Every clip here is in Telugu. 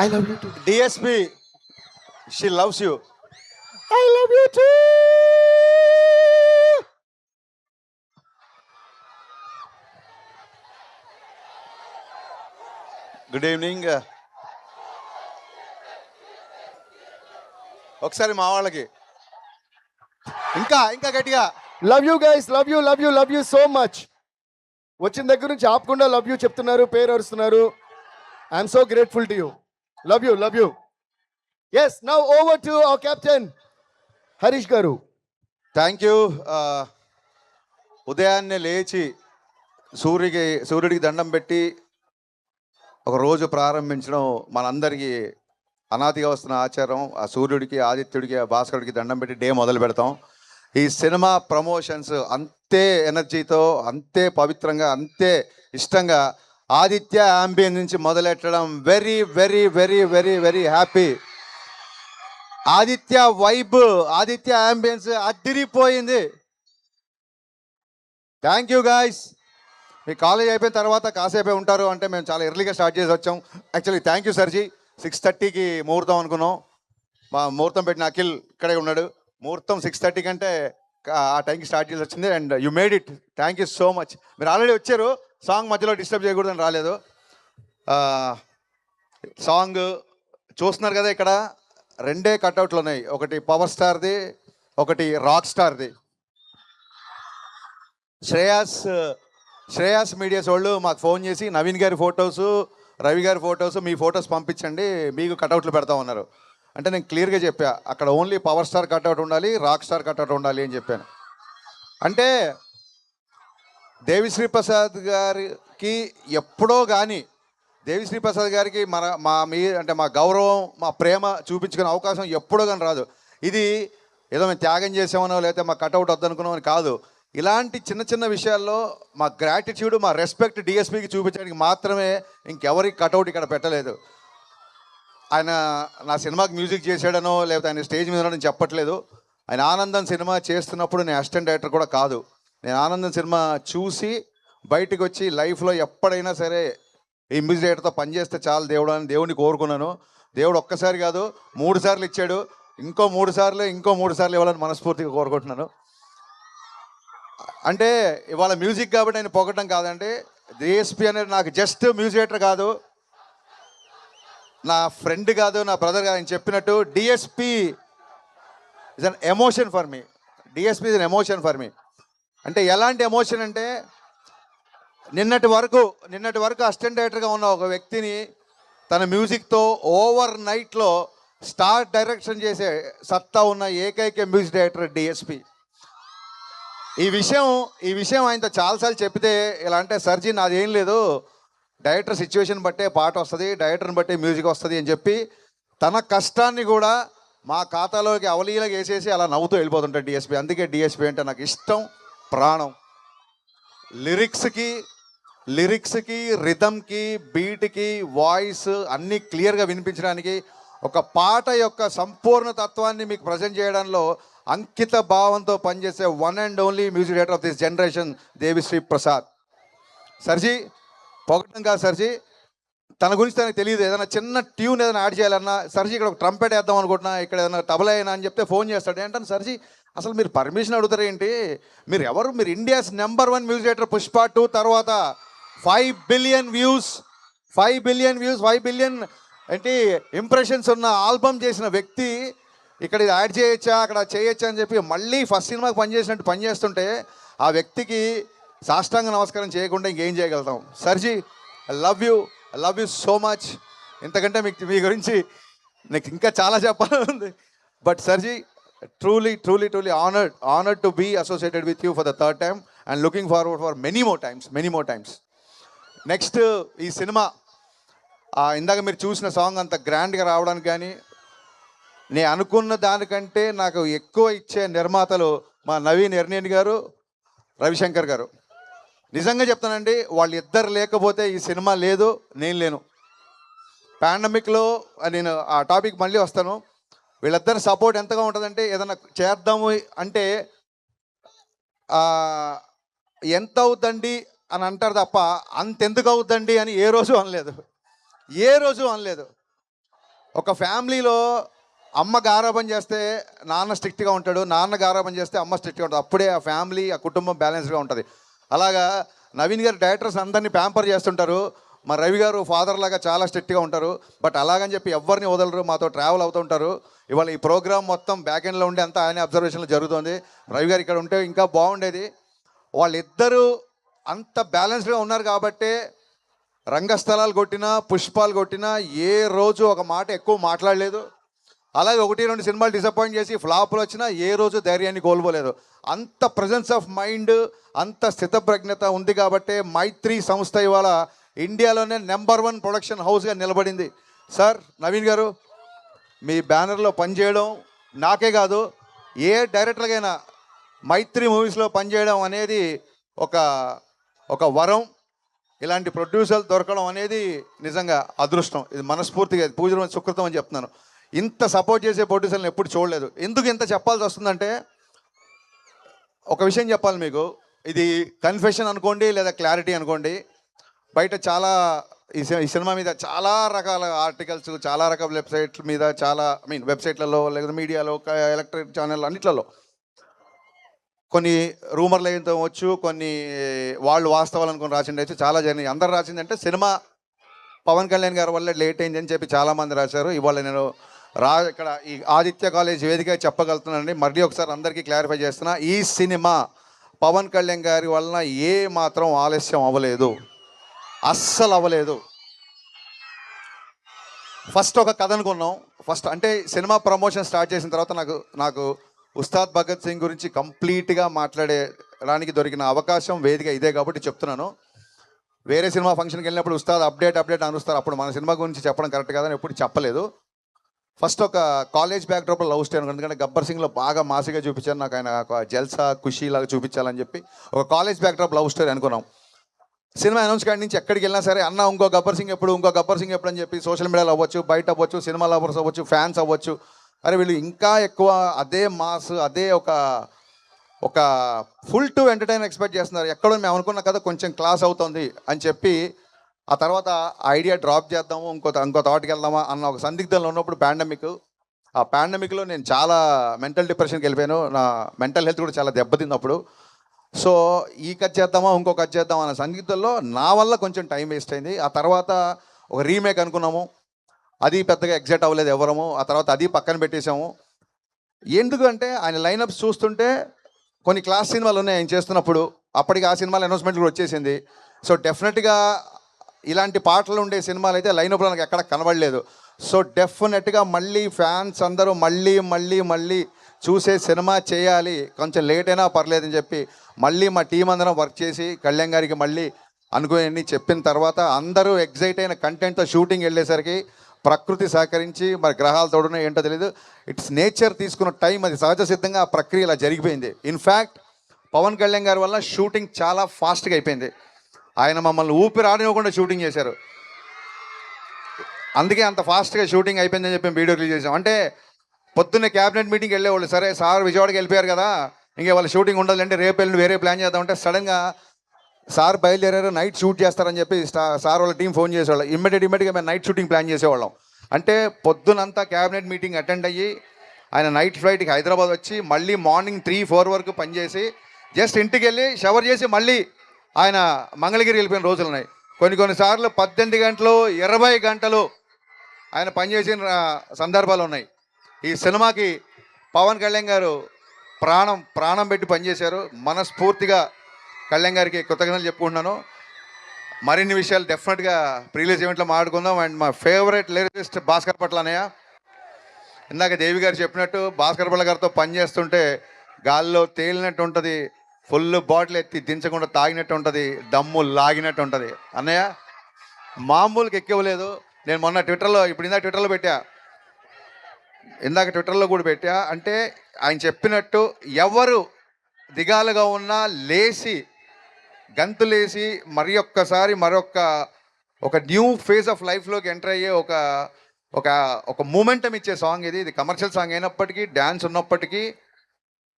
I love you too. DSP, she loves you. I love you too. Good evening. ఒకసారి మా వాళ్ళకి ఇంకా ఇంకా గట్టిగా Love you guys. Love you. Love you. Love you so much. వచ్చిన దగ్గర నుంచి ఆపకుండా లవ్ యూ చెప్తున్నారు, పేరు అరుస్తున్నారు. I'm so grateful to you. Love you. Love you. Yes, now over to our captain Harish garu. Thank you. ఉదయాన్నే లేచి సూర్యుడికి దండం పెట్టి ఒక రోజు ప్రారంభించడం మనందరికీ అనాదిగా వస్తున్న ఆచారం. ఆ సూర్యుడికి, ఆదిత్యుడికి, ఆ భాస్కరుడికి దండం పెట్టి డే మొదలు పెడతాం. ఈ సినిమా ప్రమోషన్స్ అంతే ఎనర్జీతో, అంతే పవిత్రంగా, అంతే ఇష్టంగా ఆదిత్య అంబియన్స్ నుంచి మొదలెట్టడం very very very very very happy. Aditya vibe, Aditya ambience అదిరిపోయింది. Thank you guys. మీ కాలేజ్ అయిపోయిన తర్వాత కాసేపే ఉంటారు అంటే మేము చాలా ఎర్లీగా స్టార్ట్ చేసి వచ్చాం. Actually thank you sir ji. 6:30కి ముహూర్తం అనుకున్నాం. మా ముహూర్తం పెట్టిన అఖిల్ ఇక్కడే ఉన్నాడు. ముహూర్తం 6:30 కంటే ఆ టైంకి స్టార్ట్ చేసి వచ్చింది. And you made it. Thank you so much. మీరు ఆల్రెడీ వచ్చారు, సాంగ్ మధ్యలో డిస్టర్బ్ చేయకూడదని రాలేదు. సాంగ్ చూస్తున్నారు కదా, ఇక్కడ 2 కట్అవుట్లు ఉన్నాయి. ఒకటి పవర్ స్టార్ది, ఒకటి రాక్ స్టార్ది. శ్రేయాస్ మీడియాస్ వాళ్ళు మాకు ఫోన్ చేసి నవీన్ గారి ఫొటోసు, రవి గారి ఫొటోసు, మీ ఫొటోస్ పంపించండి, మీకు కట్అవుట్లు పెడతా ఉన్నారు. అంటే నేను క్లియర్గా చెప్పా, అక్కడ ఓన్లీ పవర్ స్టార్ కట్అవుట్ ఉండాలి, రాక్ స్టార్ కట్అవుట్ ఉండాలి అని చెప్పాను. అంటే దేవిశ్రీ ప్రసాద్ గారికి ఎప్పుడో కానీ, దేవిశ్రీ ప్రసాద్ గారికి మా గౌరవం, మా ప్రేమ చూపించుకునే అవకాశం ఎప్పుడో కానీ రాదు. ఇది ఏదో మేము త్యాగం చేసామనో లేకపోతే మా కట్అవుట్ వద్దనుకున్నామని కాదు. ఇలాంటి చిన్న చిన్న విషయాల్లో మా గ్రాటిట్యూడ్, మా రెస్పెక్ట్ డిఎస్పీకి చూపించడానికి మాత్రమే, ఇంకెవరికి కట్అవుట్ ఇక్కడ పెట్టలేదు. ఆయన నా సినిమాకి మ్యూజిక్ చేశాడనో లేకపోతే ఆయన స్టేజ్ మీద నేను చెప్పట్లేదు. ఆయన ఆనందం సినిమా చేస్తున్నప్పుడు నేను అసిస్టెంట్ డైరెక్టర్ కూడా కాదు. నేను ఆనందం సినిమా చూసి బయటకు వచ్చి లైఫ్లో ఎప్పుడైనా సరే ఈ మ్యూజిక్ డైరెక్టర్తో పనిచేస్తే చాలు దేవుడు అని దేవుడిని కోరుకున్నాను. దేవుడు ఒక్కసారి కాదు 3 సార్లు ఇచ్చాడు. ఇంకో 3 సార్లు ఇవ్వాలని మనస్ఫూర్తిగా కోరుకుంటున్నాను. అంటే ఇవాళ మ్యూజిక్ కాబట్టి ఆయన పొగటం కాదండి. డిఎస్పీ అనేది నాకు జస్ట్ మ్యూజిక్ డైరెక్టర్ కాదు, నా ఫ్రెండ్ కాదు, నా బ్రదర్ కాదు. ఆయన చెప్పినట్టు DSP is an emotion for me. DSP is an emotion for me. అంటే ఎలాంటి ఎమోషన్ అంటే, నిన్నటి వరకు అసిస్టెంట్ డైరెక్టర్గా ఉన్న ఒక వ్యక్తిని తన మ్యూజిక్తో ఓవర్ నైట్లో స్టార్ డైరెక్షన్ చేసే సత్తా ఉన్న ఏకైక మ్యూజిక్ డైరెక్టర్ డిఎస్పీ. ఈ విషయం ఆయనతో చాలాసార్లు చెప్పితే ఇలా అంటే, సర్జీ నాదేం లేదు, డైరెక్టర్ సిచ్యువేషన్ బట్టే పాట వస్తుంది, డైరెక్టర్ని బట్టే మ్యూజిక్ వస్తుంది అని చెప్పి తన కష్టాన్ని కూడా మా ఖాతాలోకి అవలీలగా వేసేసి అలా నవ్వుతూ వెళ్ళిపోతుంటాడు డిఎస్పీ. అందుకే డిఎస్పీ అంటే నాకు ఇష్టం, ప్రాణం. లిరిక్స్కి రిథమ్కి, బీట్కి, వాయిస్ అన్నీ క్లియర్గా వినిపించడానికి, ఒక పాట యొక్క సంపూర్ణ తత్వాన్ని మీకు ప్రజెంట్ చేయడంలో అంకిత భావంతో పనిచేసే one and only music director of this generation Devi Sri Prasad. Sir ji పొగటం కాదు సర్జీ, తన గురించి తనకు తెలియదు. ఏదైనా చిన్న ట్యూన్ ఏదైనా యాడ్ చేయాలన్నా, సర్జీ ఇక్కడ ఒక ట్రంపెట్ వేద్దాం అనుకుంటున్నా, ఇక్కడ ఏదైనా తబలా అయినా అని చెప్తే ఫోన్ చేస్తాడు. ఏంటంటే సర్జీ అసలు మీరు పర్మిషన్ అడుగుతారు ఏంటి, మీరు ఎవరు, మీరు India's number 1 music director, Pushpa 2 తర్వాత 5 బిలియన్ వ్యూస్ 5 బిలియన్ ఏంటి ఇంప్రెషన్స్ ఉన్న ఆల్బమ్ చేసిన వ్యక్తి ఇక్కడ ఇది యాడ్ చేయొచ్చా, అక్కడ చేయొచ్చా అని చెప్పి మళ్ళీ ఫస్ట్ సినిమాకి పనిచేసినట్టు పనిచేస్తుంటే ఆ వ్యక్తికి సాష్టాంగ నమస్కారం చేయకుండా ఇంకేం చేయగలుగుతాం. Sir ji I love you so much. ఇంతకంటే మీ గురించి నాకు ఇంకా చాలా చెప్పాలని ఉంది. But sir ji truly honored to be associated with you for the 3rd time and looking forward for many more times. Next ఈ సినిమా ఇందాక మీరు చూసిన సాంగ్ అంత గ్రాండ్గా రావడానికి కానీ, నేను అనుకున్న దానికంటే నాకు ఎక్కువ ఇచ్చే నిర్మాతలు మా నవీన్ ఎర్నేని గారు, రవిశంకర్ గారు. నిజంగా చెప్తానండి, వాళ్ళిద్దరు లేకపోతే ఈ సినిమా లేదు, నేను లేను. పాండమిక్లో నేను ఆ టాపిక్ మళ్ళీ వస్తాను. వీళ్ళిద్దరు సపోర్ట్ ఎంతగా ఉంటుందంటే, ఏదైనా చేద్దాము అంటే ఎంత అవుద్దండి అని అంటారు తప్ప అంతెందుకు అవుద్దండి అని ఏ రోజు అనలేదు. ఒక ఫ్యామిలీలో అమ్మ గారాబం చేస్తే నాన్న స్ట్రిక్ట్గా ఉంటాడు, నాన్న గారాబం చేస్తే అమ్మ స్ట్రిక్ట్గా ఉంటుంది. అప్పుడే ఆ ఫ్యామిలీ, ఆ కుటుంబం బ్యాలెన్స్గా ఉంటుంది. అలాగా నవీన్ గారు డైరెక్టర్స్ అందరినీ ప్యాంపర్ చేస్తుంటారు. మా రవి గారు ఫాదర్ లాగా చాలా స్ట్రిక్ట్గా ఉంటారు. బట్ అలాగని చెప్పి ఎవరిని వదలరు, మాతో ట్రావెల్ అవుతుంటారు. ఇవాళ ఈ ప్రోగ్రామ్ మొత్తం బ్యాక్ ఎండ్లో ఉండి అంతా ఆయన అబ్జర్వేషన్లో జరుగుతుంది. రవి గారు ఇక్కడ ఉంటే ఇంకా బాగుండేది. వాళ్ళిద్దరూ అంత బ్యాలెన్స్డ్గా ఉన్నారు కాబట్టే రంగస్థలాలు కొట్టినా, పుష్పాలు కొట్టినా ఏ రోజు ఒక మాట ఎక్కువ మాట్లాడలేదు. అలాగే 1-2 సినిమాలు డిసప్పాయింట్ చేసి ఫ్లాప్లు వచ్చినా ఏ రోజు ధైర్యాన్ని కోల్పోలేదు. అంత ప్రజెన్స్ ఆఫ్ మైండ్, అంత స్థితప్రజ్ఞత ఉంది కాబట్టే మైత్రి సంస్థ ఇవాళ ఇండియాలోనే నెంబర్ 1 ప్రొడక్షన్ హౌస్గా నిలబడింది. సార్ నవీన్ గారు, మీ బ్యానర్లో పనిచేయడం నాకే కాదు ఏ డైరెక్టర్కైనా మైత్రి మూవీస్లో పనిచేయడం అనేది ఒక వరం. ఇలాంటి ప్రొడ్యూసర్లు దొరకడం అనేది నిజంగా అదృష్టం. ఇది మనస్ఫూర్తిగా పూజ సుకృతం అని చెప్తున్నాను. ఇంత సపోర్ట్ చేసే ప్రొడ్యూసర్లను ఎప్పుడు చూడలేదు. ఎందుకు ఇంత చెప్పాల్సి వస్తుందంటే, ఒక విషయం చెప్పాలి మీకు. ఇది కన్ఫెషన్ అనుకోండి లేదా క్లారిటీ అనుకోండి. బయట చాలా ఈ సినిమా మీద చాలా రకాల ఆర్టికల్స్, చాలా రకాల వెబ్సైట్ల మీద, చాలా వెబ్సైట్లలో లేదా మీడియాలో, ఎలక్ట్రిక్ ఛానల్ అన్నిట్లలో కొన్ని రూమర్లు అయితే వచ్చు, కొన్ని వాళ్ళు వాస్తవాలు అనుకుని రాసిండి అయితే చాలా జరిగినాయి. అందరు రాసిందంటే సినిమా పవన్ కళ్యాణ్ గారి వల్ల లేట్ అయింది అని చెప్పి చాలామంది రాశారు. ఇవాళ నేను ఇక్కడ ఈ ఆదిత్య కాలేజ్ వేదిక చెప్పగలుగుతున్నానండి. మళ్ళీ ఒకసారి అందరికీ క్లారిఫై చేస్తున్నా, ఈ సినిమా పవన్ కళ్యాణ్ గారి వలన ఏ మాత్రం ఆలస్యం అవ్వలేదు, అస్సలు అవ్వలేదు. ఫస్ట్ ఒక కథ అనుకున్నాం. ఫస్ట్ అంటే సినిమా ప్రమోషన్ స్టార్ట్ చేసిన తర్వాత నాకు ఉస్తాద్ భగత్ సింగ్ గురించి కంప్లీట్గా మాట్లాడడానికి దొరికిన అవకాశం వేదిక ఇదే కాబట్టి చెప్తున్నాను. వేరే సినిమా ఫంక్షన్కి వెళ్ళినప్పుడు ఉస్తాద్ అప్డేట్ అనుస్తారు, అప్పుడు మన సినిమా గురించి చెప్పడం కరెక్ట్ కాదని ఎప్పుడు చెప్పలేదు. ఫస్ట్ ఒక కాలేజ్ బ్యాక్డ్రాప్లో లవ్ స్టోరీ అనుకున్నాను. ఎందుకంటే గబ్బర్ సింగ్లో బాగా మాసిగా చూపించాను, నాకు ఆయన ఒక జల్సా ఖుషీ లాగా చూపించాలని చెప్పి ఒక కాలేజ్ బ్యాక్డ్రాప్ లవ్ స్టోరీ అనుకున్నాం. సినిమా అనౌన్స్ కాడి నుంచి ఎక్కడికి వెళ్ళినా సరే, అన్న ఇంకో గబ్బర్ సింగ్ ఎప్పుడు అని చెప్పి సోషల్ మీడియాలో అవ్వచ్చు, బయట అవ్వచ్చు, సినిమా లవర్స్ అవ్వచ్చు, ఫ్యాన్స్ అవ్వచ్చు, అరే వీళ్ళు ఇంకా ఎక్కువ అదే మాస్, అదే ఒక ఫుల్ టు ఎంటర్టైన్ ఎక్స్పెక్ట్ చేస్తున్నారు. ఎక్కడో మేము అనుకున్న కదా కొంచెం క్లాస్ అవుతుంది అని చెప్పి ఆ తర్వాత ఐడియా డ్రాప్ చేద్దాము, ఇంకో థాట్కి వెళ్దామా అన్న ఒక సందిగ్ధంలో ఉన్నప్పుడు ఆ పాండమిక్లో నేను చాలా మెంటల్ డిప్రెషన్కి వెళ్ళిపోయాను. నా మెంటల్ హెల్త్ కూడా చాలా దెబ్బతింది అప్పుడు. సో ఈ కట్ చేద్దామా ఇంకో కట్ చేద్దామా అన్న సందిగ్ధంలో నా వల్ల కొంచెం టైం వేస్ట్ అయింది. ఆ తర్వాత ఒక రీమేక్ అనుకున్నాము, అది పెద్దగా ఎగ్జైట్ అవ్వలేదు ఎవరము. ఆ తర్వాత అది పక్కన పెట్టేశాము. ఎందుకంటే ఆయన లైనప్స్ చూస్తుంటే కొన్ని క్లాస్ సినిమాలు ఉన్నాయి ఆయన చేస్తున్నప్పుడు. అప్పటికి ఆ సినిమాల అనౌన్స్మెంట్ కూడా వచ్చేసింది. సో డెఫినెట్గా ఇలాంటి పాటలు ఉండే సినిమాలు అయితే లైనప్లో నాకు ఎక్కడ కనబడలేదు. సో డెఫినెట్గా మళ్ళీ ఫ్యాన్స్ అందరూ మళ్ళీ చూసే సినిమా చేయాలి, కొంచెం లేట్ అయినా పర్లేదని చెప్పి మళ్ళీ మా టీం అందరం వర్క్ చేసి కళ్యాణ్ గారికి మళ్ళీ అనుకుని చెప్పిన తర్వాత అందరూ ఎగ్జైట్ అయిన కంటెంట్తో షూటింగ్ వెళ్ళేసరికి ప్రకృతి సహకరించి, మరి గ్రహాలు తోడునే ఏంటో తెలియదు, ఇట్స్ నేచర్ తీసుకున్న టైం, అది సహజ సిద్ధంగా ఆ ప్రక్రియ ఇలా జరిగిపోయింది. ఇన్ఫ్యాక్ట్ పవన్ కళ్యాణ్ గారి వల్ల షూటింగ్ చాలా ఫాస్ట్గా అయిపోయింది. ఆయన మమ్మల్ని ఊపిరి ఆడనివ్వకుండా షూటింగ్ చేశారు. అందుకే అంత ఫాస్ట్గా షూటింగ్ అయిపోయిందని చెప్పి వీడియో రిలీజ్ చేసాం. అంటే పొద్దున్నే క్యాబినెట్ మీటింగ్కి వెళ్ళేవాళ్ళు, సరే సార్ విజయవాడకి వెళ్ళిపోయారు కదా, ఇంకే వాళ్ళ షూటింగ్ ఉండదులేండి, రేపు వెళ్ళి వేరే ప్లాన్ చేద్దామంటే సడన్గా సార్ బయలుదేరారు, నైట్ షూట్ చేస్తారని చెప్పి సార్ వాళ్ళ టీం ఫోన్ చేసేవాళ్ళం. ఇమ్మీడియట్గా మేము నైట్ షూటింగ్ ప్లాన్ చేసేవాళ్ళం. అంటే పొద్దునంతా క్యాబినెట్ మీటింగ్ అటెండ్ అయ్యి ఆయన నైట్ ఫ్లైట్కి హైదరాబాద్ వచ్చి మళ్ళీ మార్నింగ్ 3-4 వరకు పనిచేసి జస్ట్ ఇంటికి వెళ్ళి షవర్ చేసి మళ్ళీ ఆయన మంగళగిరి వెళ్ళిపోయిన రోజులు ఉన్నాయి. కొన్నిసార్లు 18 గంటలు 20 గంటలు ఆయన పనిచేసిన సందర్భాలు ఉన్నాయి. ఈ సినిమాకి పవన్ కళ్యాణ్ గారు ప్రాణం పెట్టి పనిచేశారు. మనస్ఫూర్తిగా కళ్యాణ్ గారికి కృతజ్ఞతలు చెప్పుకుంటున్నాను. మరిన్ని విషయాలు డెఫినెట్గా ప్రీలీజ్ ఈవెంట్లో మాట్లాడుకుందాం. అండ్ మా ఫేవరెట్ లిరిసిస్ట్ భాస్కర్ పట్ల అన్నయ్య, ఇందాక దేవి గారు చెప్పినట్టు భాస్కర్ పట్ల గారితో పనిచేస్తుంటే గాల్లో తేలినట్టు ఉంటుంది, ఫుల్ బాటిల్ ఎత్తి దించకుండా తాగినట్టు ఉంటుంది, దమ్ము లాగినట్టు ఉంటుంది. అన్నయ్య మామూలుకి ఎక్కవలేదు. నేను మొన్న ట్విట్టర్లో ఇందాక ట్విట్టర్లో కూడా పెట్టా. అంటే ఆయన చెప్పినట్టు ఎవరు దిగాలుగా ఉన్నా లేచి గంతులేసి మరొక న్యూ ఫేజ్ ఆఫ్ లైఫ్లోకి ఎంటర్ అయ్యే ఒక మూమెంటం ఇచ్చే సాంగ్ ఇది కమర్షియల్ సాంగ్ అయినప్పటికీ, డ్యాన్స్ ఉన్నప్పటికీ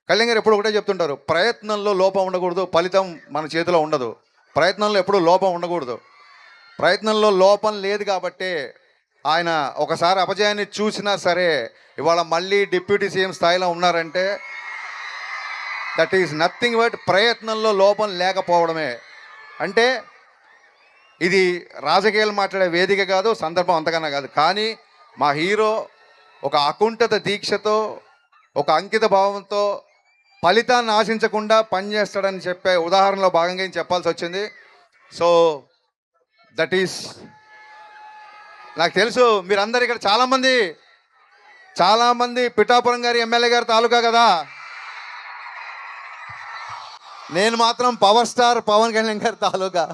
కళ్యాణ్ గారు ఎప్పుడు ఒకటే చెప్తుంటారు, ప్రయత్నంలో లోపం ఉండకూడదు, ఫలితం మన చేతిలో ఉండదు. ప్రయత్నంలో ఎప్పుడూ లోపం ఉండకూడదు. ప్రయత్నంలో లోపం లేదు కాబట్టే ఆయన ఒకసారి అపజయాన్ని చూసినా సరే ఇవాళ మళ్ళీ డిప్యూటీ సీఎం స్థాయిలో ఉన్నారంటే దట్ ఈస్ నథింగ్ బట్ ప్రయత్నంలో లోపం లేకపోవడమే. అంటే ఇది రాజకీయాలు మాట్లాడే వేదిక కాదు, సందర్భం అంతకన్నా కాదు. కానీ మా హీరో ఒక అకుంఠిత దీక్షతో, ఒక అంకిత భావంతో ఫలితాన్ని ఆశించకుండా పనిచేస్తాడని చెప్పే ఉదాహరణలో భాగంగా ఏం చెప్పాల్సి వచ్చింది. సో దట్ ఈస్, నాకు తెలుసు మీరందరు ఇక్కడ చాలామంది పిఠాపురం గారి ఎమ్మెల్యే గారి తాలూకా కదా. నేను మాత్రం పవర్ స్టార్ పవన్ కళ్యాణ్ గారి తాలూకా.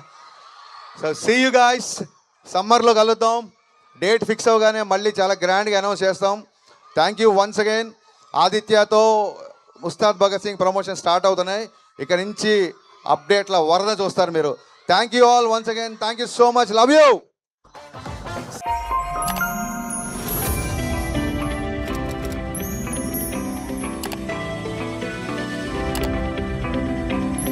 సో సీ యూ గాయ్స్, సమ్మర్లో కలుద్దాం. డేట్ ఫిక్స్ అవగానే మళ్ళీ చాలా గ్రాండ్గా అనౌన్స్ చేస్తాం. Thank you once again. ఆదిత్యతో ఉస్తాద్ భగత్ సింగ్ ప్రమోషన్ స్టార్ట్ అవుతున్నాయి. ఇక నుంచి అప్డేట్ల వరద చూస్తారు మీరు. Thank you all once again. Thank you so much. Love you.